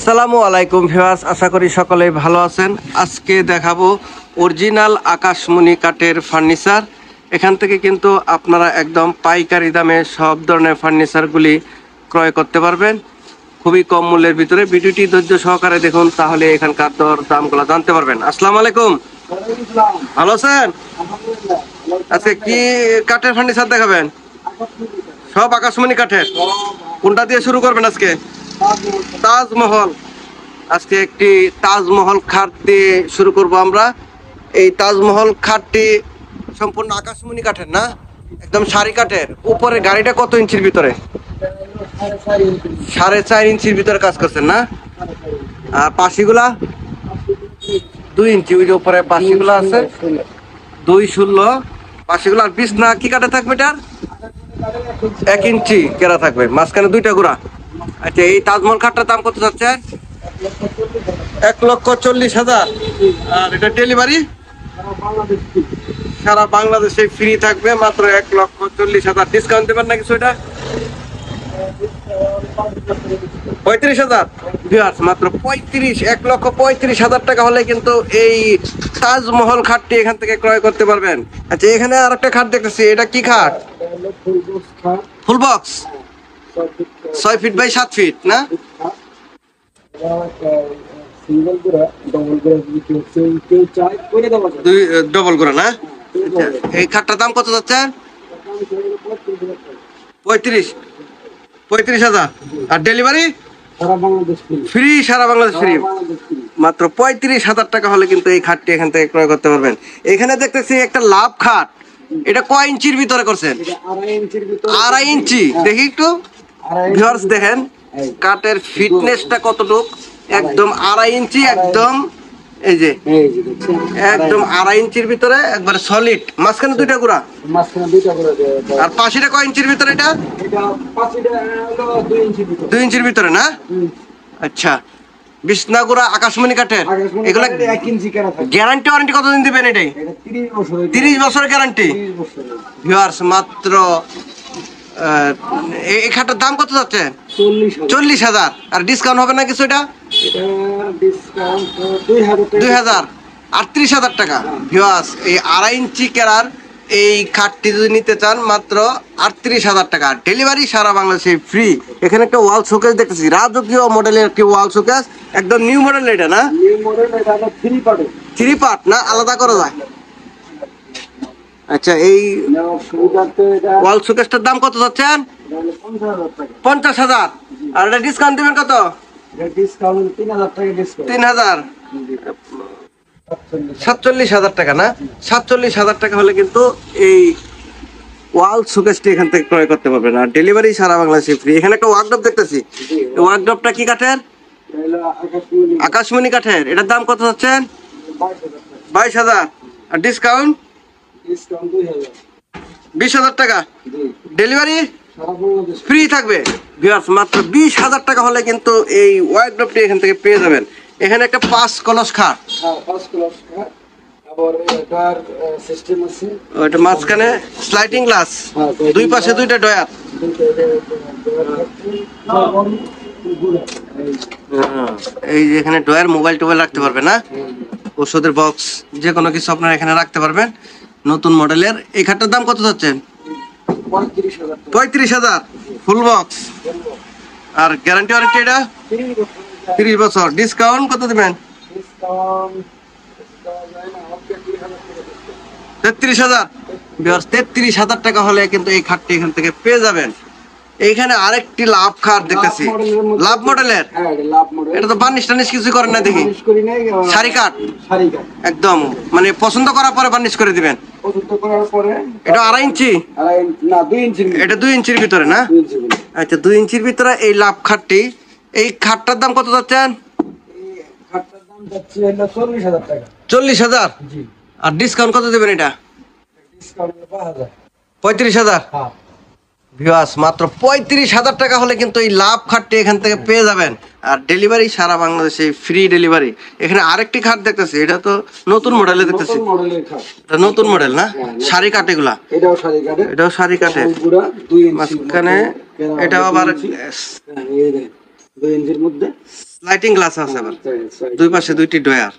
আসসালামু আলাইকুম ভিউয়ার্স, আশা করি সকলেই ভালো আছেন। আজকে দেখাবো অরিজিনাল আকাশমণি কাঠের ফার্নিচার। এখান থেকে কিন্তু আপনারা একদম পাইকারি দামে সব ধরনের ফার্নিচারগুলি ক্রয় করতে পারবেন খুবই কম মূল্যের ভিতরে। ভিডিওটি ধৈর্য সহকারে দেখুন, তাহলে এখানকার দর দামগুলো জানতে পারবেন। আসসালামু আলাইকুম, ভালো আছেন? আজকে কি কাঠের ফার্নিচার দেখাবেন? সব আকাশমণি কাঠের। কোনটা দিয়ে শুরু করবেন আজকে? তাজমহল। আজকে একটি তাজমহল খাট দিয়ে শুরু করব আমরা। এই তাজমহল খাটটি সম্পূর্ণ আকাশমণি কাঠের না, একদম সারি কাঠের। উপরে গাড়িটা কত ইঞ্চির ভিতরে? 4.5 ইঞ্চির ভিতরে কাজ করছেন না? আর পাশিগুলা 2 ইঞ্চি। ওই যে উপরে পাশিগুলা আছে 2.16 পাশিগুলা। আর বিছনা কি কাঠে থাকবে? এটার 1 ইঞ্চি কেরা থাকবে, মাঝখানে 2টা গুড়া। আচ্ছা, এই তাজমহল খাটটার দাম কত যাচ্ছে? 1,40,000। আর এটা ডেলিভারি সারা বাংলাদেশে ফ্রি থাকবে, মাত্র 1,40,000। ডিসকাউন্ট দেবেন না কিছু? এটা 35,000। মাত্র 1,35,000 টাকা হলে কিন্তু এই তাজমহল খাটটি এখান থেকে ক্রয় করতে পারবেন। আচ্ছা, এখানে আর একটা খাট দেখতেছি, এটা কি খাট? Full box, 6 feet by 7 feet না? ডবল করে না? এই খাটটার দাম কত যাচ্ছে? 35,000। আর ডেলিভারি ফ্রি, সারা বাংলাদেশ ফ্রি। মাত্র 35,000 টাকা হলে কিন্তু এই খাটটি এখান থেকে ক্রয় করতে পারবেন। এখানে দেখতেছি একটা লাভ খাট। এটা কয় ইঞ্চির ভিতরে করছেন? 2.5 ইঞ্চি। দেখি একটু ভিউয়ার্স, দেখেন কাঠের ফিটনেসটা কতটুক। একদম 2.5 ইঞ্চি, একদম এই যে একদম 2.5 ইঞ্চির ভিতরে একবারে সলিড। মাঝখানে 2টা গুড়া। আর পাশিটা কয় ইঞ্চির ভিতরে? এটা 2 ইঞ্চির ভিতরে না? আচ্ছা, বিছনা গুড়া আকাশমণি কাঠের। এগুলা গ্যারান্টি ওয়ারেন্টি কতদিন দিবেন? এটাই 30 বছরের গ্যারান্টি। ভিউয়ার্স, মাত্র এই খাটটার দাম কত যাচ্ছে? 40,000। আর ডিসকাউন্ট হবে না কিছু? এটা 2,000, 38,000 টাকা। ভিউয়ার্স, এই 2.5 ইঞ্চি কেরার এই খাটটি যদি নিতে চান মাত্র 38,000 টাকা। ডেলিভারি সারা বাংলাদেশে ফ্রি। এখানে একটা ওয়াল শোকেস দেখতেছি, রাজকীয় মডেলের একটি ওয়াল শোকেস, একদম নিউ মডেল। এটা না 3 পার্ট না, আলাদা করা যায়? আচ্ছা, এই ওয়াল শোকেসটার দাম কত যাচ্ছেন? 50,000। আর এটা ডিসকাউন্ট দিবেন কত? 3,000, 47,000 টাকা না? 47,000 টাকা হলে কিন্তু এই ওয়াল শোকেসটি এখান থেকে ক্রয় করতে পারবেন। আর ডেলিভারি সারা বাংলাদেশে ফ্রি। এখানে একটা ওয়ার্কড্রপ দেখতেছি, ওয়ার্কড্রপটা কি কাঠের? আকাশমণি কাঠের। এটার দাম কত যাচ্ছেন? 22,000। আর ডিসকাউন্ট 20,000 টাকা। ডেলিভারি ফ্রি থাকবে। ভিউয়ার্স, মাত্র 20,000 টাকা হলে কিন্তু এই ওয়ার্কড্রপটি এখান থেকে পেয়ে যাবেন। এখানে একটা 5 কলস খাট। ওইটা মাঝখানে স্লাইডিং গ্লাস, 2 পাশে 2টা ডয়ার। এই যে এখানে ডয়ার, মোবাইল টোবাইল রাখতে পারবেন না? ওষুধের বক্স, যে কোনো কিছু আপনারা এখানে রাখতে পারবেন। নতুন মডেলের এই খাটটার দাম কত যাচ্ছেন? 35,000 ফুল বক্স। আর গ্যারান্টি ওয়ারেন্টি এটা 30 বছর। ডিসকাউন্ট কত দিবেন? 33,000। 33,000 টাকা হলে কিন্তু এই খাটটি এখান থেকে পেয়ে যাবেন। এইখানে আরেকটি লাভ খাট দেখতেছি, লাভ মডেলের। এটা তো বার্নিশ টার্নিশ কিছু করেন না দেখি? সারি কাঠ একদম, মানে পছন্দ করার পরে বার্নিশ করে দিবেন। এটা 2.5 ইঞ্চি? এটা 2 ইঞ্চির ভিতরে না? আচ্ছা, 2 ইঞ্চির ভিতরে এই লাভ খাটটি। এই খাটটার দাম কত যাচ্ছেন? 40,000। আর ডিসকাউন্ট কত দেবেন? এটা 35,000। ভিউয়ার্স, মাত্র 35,000 টাকা হলে কিন্তু এই লাভ খাটটি এখান থেকে পেয়ে যাবেন। আর ডেলিভারি সারা বাংলাদেশে ফ্রি ডেলিভারি। এখানে আরেকটি খাট দেখতেছি, এটা তো নতুন মডেলে দেখতেছি। এটা নতুন মডেল না? সারি কাঠ এগুলা? এটাও সারি কাঠের। মাঝখানে এটাও আবার 2 ইঞ্চির মধ্যে স্লাইডিং গ্লাস আছে আবার, দুই পাশে দুইটি ডয়ার।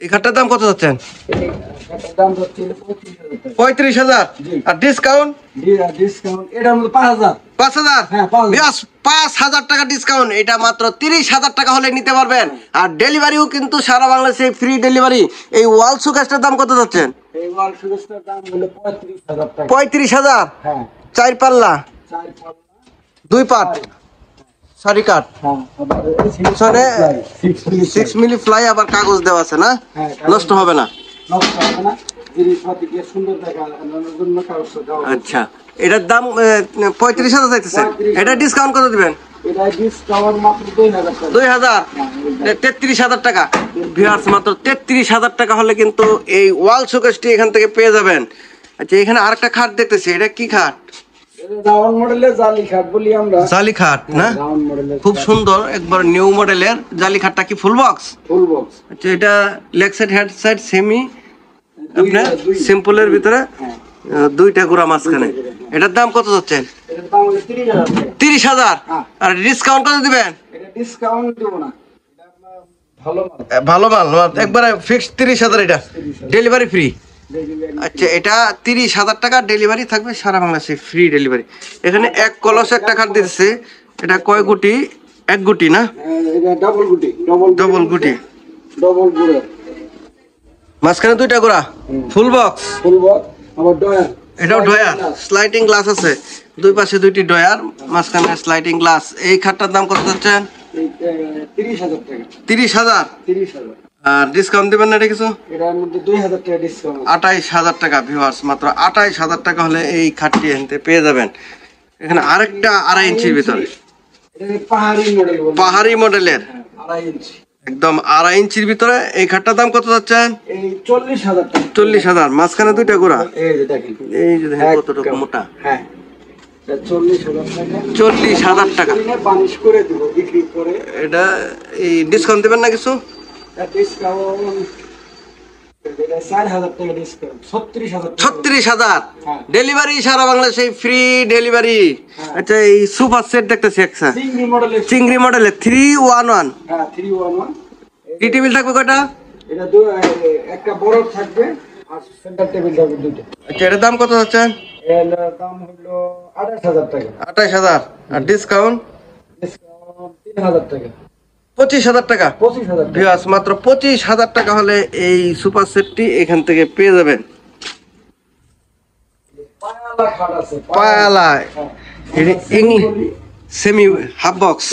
এই খাটটার দাম কত যাচ্ছেন? এটার দাম হচ্ছে 35,000। আর ডিসকাউন্ট? ডিসকাউন্ট এটার মধ্যে 5,000। 5,000? হ্যাঁ, 5,000। 5,000 টাকা ডিসকাউন্ট। এটা মাত্র 30,000 টাকা হলে নিতে পারবেন। আর ডেলিভারিও কিন্তু সারা বাংলাদেশে ফ্রি ডেলিভারি। এই ওয়াল শোকেসটার দাম কত যাচ্ছেন? এই ওয়াল শোকেসটার দাম হলো 35,000 টাকা। 35,000? হ্যাঁ, 4 পাল্লা, 4 পাল্লা, 2 পাট, সারি কাঠ, হ্যাঁ, আবার পিছনে 6 মিলি ফ্লাই, আবার কাগজ দেওয়া আছে না? হ্যাঁ, নষ্ট হবে না। নষ্ট হবে না, জিনিসপাতিকে সুন্দর দেখানোর জন্য কাগজ দেওয়া আছে। আচ্ছা, এটার দাম 35,000 চাইতেছে। এটা ডিসকাউন্ট কত দিবেন? এটা ডিসকাউন্ট মাত্র 2,000 টাকা। 2,000? 33,000 টাকা। ভিউয়ার্স, মাত্র 33,000 টাকা হলে কিন্তু এই ওয়াল শোকেসটি এখান থেকে পেয়ে যাবেন। আচ্ছা, এখানে আরেকটা খাট দেখতেছি, এটা কি খাট? এটা রাউন্ড মডেলের জালি খাট বলি আমরা। জালি খাট না? রাউন্ড মডেলের খুব সুন্দর, একবার নিউ মডেলের জালি খাটটা। কি ফুল বক্স? Full box. আচ্ছা, এটা leg side head side semi, আপনার সিম্পলের ভিতরে দুইটা গোড়া মাঝখানে। এটার দাম কত যাচ্ছেন? এটার দাম হলো 30,000 টাকা। 30,000? আর ডিসকাউন্ট কত দিবেন? এটা ডিসকাউন্ট দেব না, এটা আপনার ভালো মাল। ভালো মাল, একবারে ফিক্সড 30,000। এটা ডেলিভারি ফ্রি? আচ্ছা, এটা 30,000 টাকা, ডেলিভারি থাকবে সারা বাংলাদেশে, ফ্রি ডেলিভারি। এখানে এক কলস একটা খাট দিচ্ছে, এটা কয় গুটি? 1 গুটি না? এটা ডাবল গুটি, ডবল গুটি, ডাবল গুড়ে, মাঝখানে দুইটা গোড়া, ফুল বক্স। ফুল বক্স, আবার ডয়ার। এটাও ডয়ার, স্লাইডিং গ্লাস আছে, দুই পাশে দুইটি ডয়ার, মাঝখানে স্লাইডিং গ্লাস। এই খাটটার দাম কত যাচ্ছেন? 30,000 টাকা। 30,000? 30,000। আর ডিসকাউন্ট দিবেন না এটা কিছু? এটার মধ্যে 2,000 টাকা ডিসকাউন্ট। 28,000 টাকা। ভিউয়ার্স, মাত্র 28,000 টাকা হলে এই খাটটি এনতে পেয়ে যাবেন। এখানে আরেকটা 2.5 ইঞ্চির ভিতরে, এটা পাহাড়ি মডেল বলে। পাহাড়ি মডেলের, 2.5 ইঞ্চি, একদম 2.5 ইঞ্চির ভিতরে। এই খাটটার দাম কত যাচ্ছেন? এই 40,000 টাকা। 40,000, মাঝখানে দুইটা গোড়া। এই যে দেখেন, এই যে দেখেন কতটুকু মোটা। হ্যাঁ, এটা 40,000 টাকা। 40,000 টাকা। বানিশ করে দিব বিক্রি করে। এটা এই ডিসকাউন্ট দিবেন না কিছু? ডিসকাউন্ট এটা 4,000 টাকা ডিসকাউন্ট, 36,000 টাকা। 36,000? হ্যাঁ। ডেলিভারি সারা বাংলাদেশে ফ্রি ডেলিভারি। আচ্ছা, এই সুপার সেট দেখতেছি একটা চিংড়ি মডেলের। চিংড়ি মডেলের 311। হ্যাঁ, 311। টি টেবিল থাকবে কয়টা? এটা একটা বড় থাকবে আর সেন্টার টেবিল থাকবে দুটো। আচ্ছা, এটার দাম কত যাচ্ছেন? এর দাম হলো 28,000 টাকা। 28,000? আর ডিসকাউন্ট? ডিসকাউন্ট 3,000 টাকা। 25,000 টাকা। 25,000 টাকা। ভিউয়ার্স, মাত্র 25,000 টাকা হলে এই সুপার সেটটি এখান থেকে পেয়ে যাবেন। পায়ালা খাট আছে। পায়ালা, হ্যাঁ। Semi half box.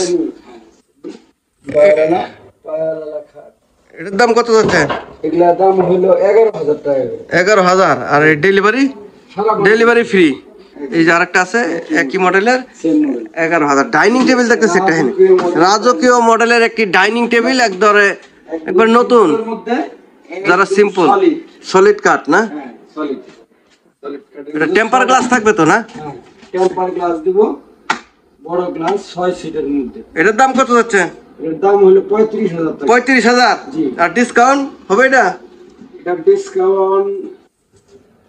পায়ালা খাট। এটার দাম কত যাচ্ছে? এগুলার দাম হলো 11,000 টাকা। 11,000? আর এই ডেলিভারি? Delivery free. এই যে আরেকটা আছে একই মডেলের, 11,000। ডাইনিং টেবিল দেখতেছি একটা, এখানে রাজকীয় মডেলের একটি ডাইনিং টেবিল, একবার নতুন, যারা সিম্পল সলিড কাঠ না? এটা টেম্পার গ্লাস থাকবে তো না? টেম্পার গ্লাস দিব, বড় গ্লাস 6 সিটের মধ্যে। এটার দাম কত যাচ্ছে? এর দাম হলো 35,000 টাকা। 35,000? জি। আর ডিসকাউন্ট হবে? এটা ডিসকাউন্ট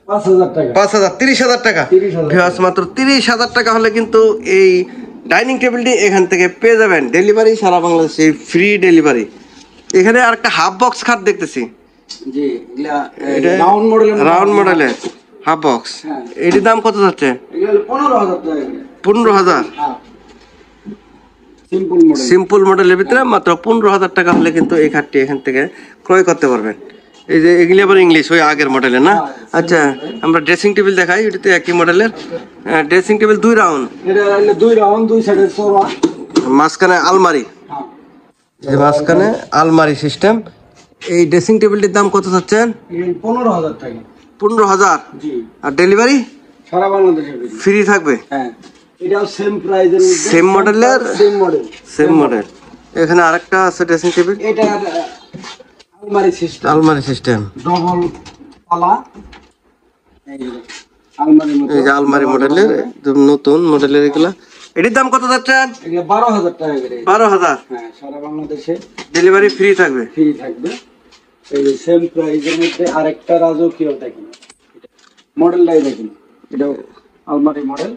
5,000 টাকা। 5,000? 30,000 টাকা। 30,000। ভিউয়ার্স, মাত্র 30,000 টাকা হলে কিন্তু এই ডাইনিং টেবিলটি এখান থেকে পেয়ে যাবেন। ডেলিভারি সারা বাংলাদেশে ফ্রি ডেলিভারি। এখানে আর একটা হাফ বক্স খাট দেখতেছি। জি, এটা রাউন্ড মডেলের। রাউন্ড মডেলের হাফ বক্স। হ্যাঁ। এটির দাম কত যাচ্ছে? এগুলো 15,000 টাকা। 15,000? হ্যাঁ, সিম্পল মডেল। সিম্পল মডেলের ভিতরে মাত্র 15,000 টাকা হলে কিন্তু এই খাটটি এখান থেকে ক্রয় করতে পারবেন। এই যে এগুলি আবার ইংলিশ, ওই আগের মডেলের না? আচ্ছা, আমরা ড্রেসিং টেবিল দেখাই, এটাতে একই মডেলের ড্রেসিং টেবিল, 2 রাউন্ড। এটা হলো 2 রাউন্ড, 2 সাইডে চওড়া, মাঝখানে আলমারি। হ্যাঁ, এই মাঝখানে আলমারি সিস্টেম। এই ড্রেসিং টেবিলটির দাম কত চাচ্ছেন? 15,000 টাকা। 15,000? জি। আর ডেলিভারি সারা বাংলাদেশে ফ্রি থাকবে? হ্যাঁ, এটাও সেম প্রাইজের মধ্যে, সেম মডেলের, সেম মডেল, সেম মডেল। এখানে আরেকটা আছে ড্রেসিং টেবিল, এটা আলমারি সিস্টেম, আলমারি সিস্টেম, ডবল পালা। এই যে আলমারির মতো, এই যে আলমারি মডেলের, একদম নতুন মডেলের এগুলা। এটির দাম কত যাচ্ছেন? এটা 12,000 টাকা করে। 12,000? হ্যাঁ, সারা বাংলাদেশে ডেলিভারি ফ্রি থাকবে? ফ্রি থাকবে। এই যে সেম প্রাইজের মধ্যে আরেকটা রাজকীয় দেখেন, মডেলটাই দেখেন, এটাও আলমারি মডেল।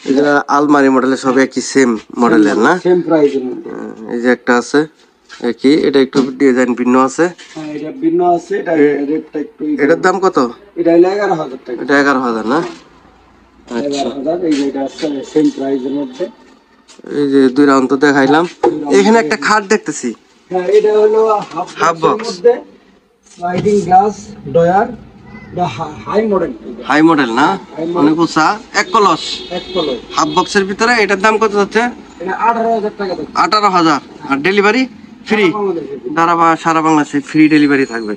এগুলা আলমারি মডেলের সব একই সেম মডেলের না? সেম প্রাইসের মধ্যে। এই যে একটা আছে একই, এটা একটু ডিজাইন ভিন্ন আছে। হ্যাঁ, এটা ভিন্ন আছে, এটা রেটটা একটু এটার দাম কত? এটা হলো 11,000 টাকা। এটা 11,000 না? আচ্ছা, 11,000, এই যে এটা আছে সেম প্রাইসের মধ্যে। এই যে 2 রাউন্ড তো দেখাইলাম। এখানে একটা খাট দেখতেছি, হ্যাঁ, এটা হলো হাফ হাফ বক্স। বক্সের মধ্যে স্লাইডিং গ্লাস ডয়ার, এটা হাই মডেল, হাই মডেল না? অনেক উঁচা, এক কলস, এক কলর। হাফ বক্সের ভিতরে। এটার দাম কত যাচ্ছে? এটা 18,000 টাকা দাম। 18,000। আর ডেলিভারি ফ্রি? সারা বাংলাদেশে ফ্রি ডেলিভারি থাকবে।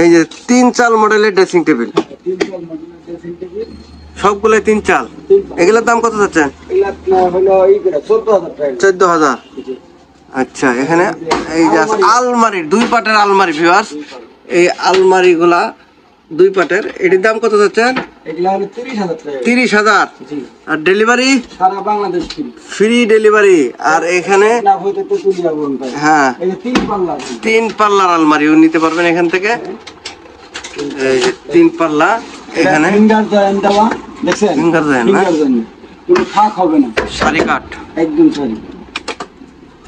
এই যে 3 চাল মডেলের ড্রেসিং টেবিল, সবগুলো 3 চাল। এগুলোর দাম কত যাচ্ছে? এগুলা হলো এই করে 14,000 টাকা। 14,000। আচ্ছা, এখানে এই যে আলমারির 2 পাটের আলমারি ভিউয়ার্স, এই আলমারি গুলা 2 পাটের, এটির দাম কত যাচ্ছে? এগুলা হলো 30,000 টাকা। 30,000। জি, আর ডেলিভারি সারা বাংলাদেশ ফ্রি। Free delivery. আর এখানে না হইতে তো তুলিয়া বলুন ভাই। হ্যাঁ, এই যে 3 পাল্লা আছে। 3 পাল্লার আলমারিও নিতে পারবেন এখান থেকে। এই যে 3 পাল্লা, এখানে ফিঙ্গার জয়েন্ট দেওয়া, দেখছেন? ফিঙ্গার জয়েন্ট না? ফিঙ্গার জয়েন্ট, কোনো ফাঁক হবে না, শাড়ি কাঠ। একদম সরি।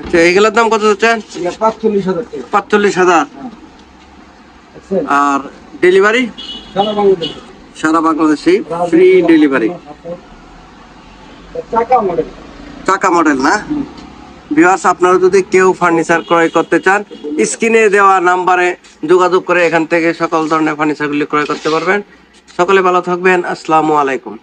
আচ্ছা, এইগুলোর দাম কত যাচ্ছে? এটা 45,000 টাকা। 45,000। দেখছেন? আর ডেলিভারি সারা বাংলাদেশ সারা বাংলাদেশে ফ্রি ডেলিভারি। চাকা মডেল। চাকা মডেল না? ভিউয়ার্স, আপনারা যদি কেউ ফার্নিচার ক্রয় করতে চান, স্ক্রিনে দেওয়া নাম্বারে যোগাযোগ করে এখান থেকে সকল ধরনের ফার্নিচারগুলি ক্রয় করতে পারবেন। সকলে ভালো থাকবেন। আসসালামু আলাইকুম।